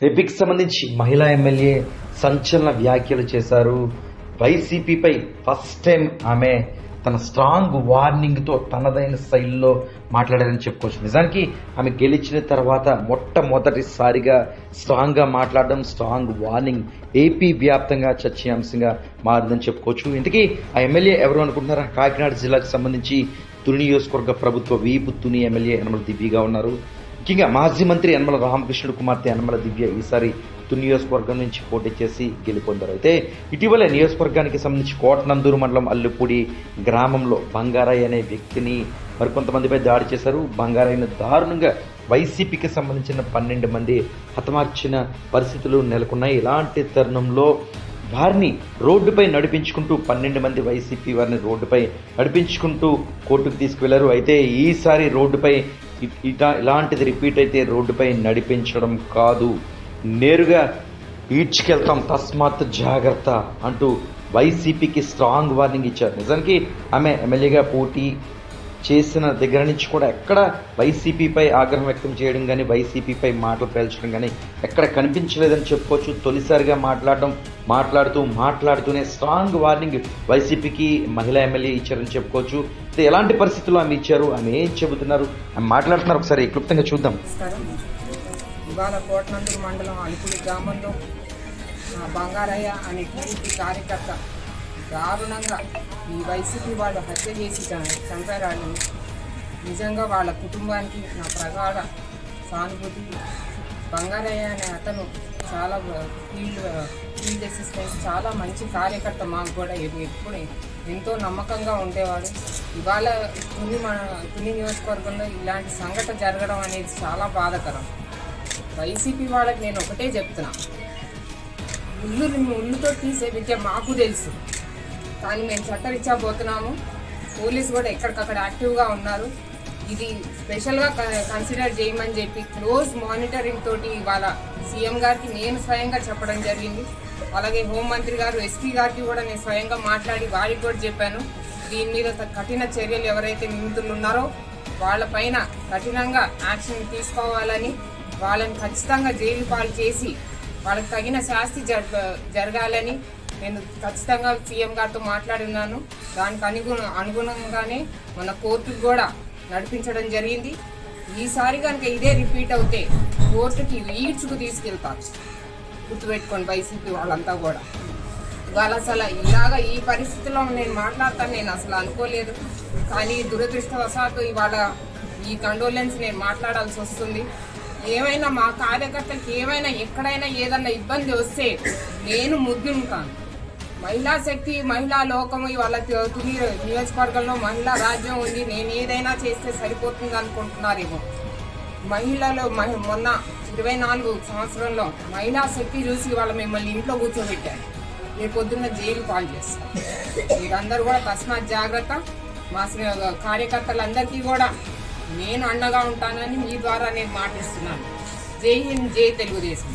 ఏపీకి సంబంధించి మహిళా ఎమ్మెల్యే సంచలన వ్యాఖ్యలు చేశారు. వైసీపీపై ఫస్ట్ టైం ఆమె తన స్ట్రాంగ్ వార్నింగ్తో తనదైన శైలిలో మాట్లాడారని చెప్పుకోవచ్చు. నిజానికి ఆమె గెలిచిన తర్వాత మొట్టమొదటిసారిగా స్ట్రాంగ్గా మాట్లాడడం, స్ట్రాంగ్ వార్నింగ్ ఏపీ వ్యాప్తంగా చర్చనీయాంశంగా మారిందని చెప్పుకోవచ్చు. ఇంతకీ ఆ ఎమ్మెల్యే ఎవరు అనుకుంటున్నారా? కాకినాడ జిల్లాకు సంబంధించి తుని నియోజకవర్గ ప్రభుత్వ వీపు తుని ఎమ్మెల్యే యనమల దివ్యగా ఉన్నారు. ముఖ్యంగా మాజీ మంత్రి యనమల రామకృష్ణుడు కుమార్తె యనమల దివ్య ఈసారి తుని నియోజకవర్గం నుంచి పోటీ చేసి గెలుపొందారు. అయితే ఇటీవల నియోజకవర్గానికి సంబంధించి కోటనందూరు మండలం అల్లుపూడి గ్రామంలో బంగారయ్య అనే వ్యక్తిని మరికొంతమందిపై దాడి చేశారు. బంగారయ్యను దారుణంగా వైసీపీకి సంబంధించిన 12 మంది హతమార్చిన పరిస్థితులు నెలకొన్నాయి. ఇలాంటి తరుణంలో వారిని రోడ్డుపై నడిపించుకుంటూ 12 మంది వైసీపీ వారిని రోడ్డుపై నడిపించుకుంటూ కోర్టుకు తీసుకువెళ్లారు. అయితే ఈసారి రోడ్డుపై ఇలాంటిది రిపీట్ అయితే రోడ్డుపై నడిపించడం కాదు, నేరుగా ఈడ్చుకెళ్తాం, తస్మాత్ జాగ్రత్త అంటూ వైసీపీకి స్ట్రాంగ్ వార్నింగ్ ఇచ్చారు. నిజానికి ఆమె ఎమ్మెల్యేగా పోటీ చేసిన దగ్గర నుంచి కూడా ఎక్కడ వైసీపీపై ఆగ్రహం వ్యక్తం చేయడం కానీ, వైసీపీపై మాటలు పేల్చడం కానీ ఎక్కడ కనిపించలేదని చెప్పుకోవచ్చు. తొలిసారిగా మాట్లాడుతూనే స్ట్రాంగ్ వార్నింగ్ వైసీపీకి మహిళా ఎమ్మెల్యే ఇచ్చారని చెప్పుకోవచ్చు. ఎలాంటి పరిస్థితుల్లో ఆమె ఇచ్చారు, ఆమె ఏం చెబుతున్నారు, ఆమె మాట్లాడుతున్నారు, ఒకసారి క్లుప్తంగా చూద్దాం. ఇవాళ కోటనందూరు మండలం అలిపుడి గ్రామంలో బంగారయ్య అనే టీడీపీ కార్యకర్త దారుణంగా ఈ వైసీపీ వాళ్ళు హత్య చేసి చంపారని నిజంగా వాళ్ళ కుటుంబానికి నా ప్రగాఢ సానుభూతి. బంగారయ్య అనే అతను చాలా ఫీల్డ్ అసిస్టెంట్, చాలా మంచి కార్యకర్త. మాకు కూడా ఎప్పుడు ఎంతో నమ్మకంగా ఉండేవాడు. ఇవాళ తుని నియోజకవర్గంలో ఇలాంటి సంఘటన జరగడం అనేది చాలా బాధాకరం. వైసీపీ వాళ్ళకి నేను ఒకటే చెప్తున్నా, ఉల్లుతో తీసే విద్య మాకు తెలుసు, కానీ మేము చట్టరీత్యా పోతున్నాము. పోలీసు కూడా ఎక్కడికక్కడ యాక్టివ్గా ఉన్నారు. ఇది స్పెషల్గా కన్సిడర్ చేయమని చెప్పి క్లోజ్ మానిటరింగ్ తోటి ఇవాళ సీఎం గారికి నేను స్వయంగా చెప్పడం జరిగింది. అలాగే హోంమంత్రి గారు, ఎస్పీ గారికి కూడా నేను స్వయంగా మాట్లాడి వారికి కూడా చెప్పాను. దీని మీద కఠిన చర్యలు ఎవరైతే నిందితులు ఉన్నారో వాళ్ళపైన కఠినంగా యాక్షన్ తీసుకోవాలని, వాళ్ళని ఖచ్చితంగా జైలు పాలు చేసి వాళ్ళకి తగిన శాస్తి జరగాలని నేను ఖచ్చితంగా సీఎం గారితో మాట్లాడి ఉన్నాను. దానికి అనుగుణంగానే మన కోర్టుకు కూడా నడిపించడం జరిగింది. ఈసారి కనుక ఇదే రిపీట్ అవుతే కోర్టుకి ఈడ్చుకు తీసుకెళ్తారు, గుర్తుపెట్టుకోండి వైసీపీ వాళ్ళంతా కూడా. ఇవాళ అసలు ఇలాగ ఈ పరిస్థితిలో నేను మాట్లాడతాను నేను అసలు అనుకోలేదు. కానీ దురదృష్టవశాత్తు ఇవాళ ఈ కండోలెన్స్ నేను మాట్లాడాల్సి వస్తుంది. ఏమైనా మా కార్యకర్తలకు ఏమైనా ఎక్కడైనా ఏదన్నా ఇబ్బంది వస్తే నేను ముద్దుంటాను. మహిళా శక్తి, మహిళా లోకము ఇవాళ తుని నియోజకవర్గంలో మహిళా రాజ్యం ఉంది, నేను ఏదైనా చేస్తే సరిపోతుంది అనుకుంటున్నారేమో. మహిళలు మొన్న 24 సంవత్సరంలో మహిళా శక్తి చూసి ఇవాళ మిమ్మల్ని ఇంట్లో కూర్చోబెట్టారు, రేపు పొద్దున్న జైలు పాలు చేస్తారు. మీరందరూ కూడా తస్మాత్ జాగ్రత్త. మా కార్యకర్తలందరికీ కూడా నేను అండగా ఉంటానని మీ ద్వారా నేను మాటిస్తున్నాను. జై హింద్, జై తెలుగుదేశం.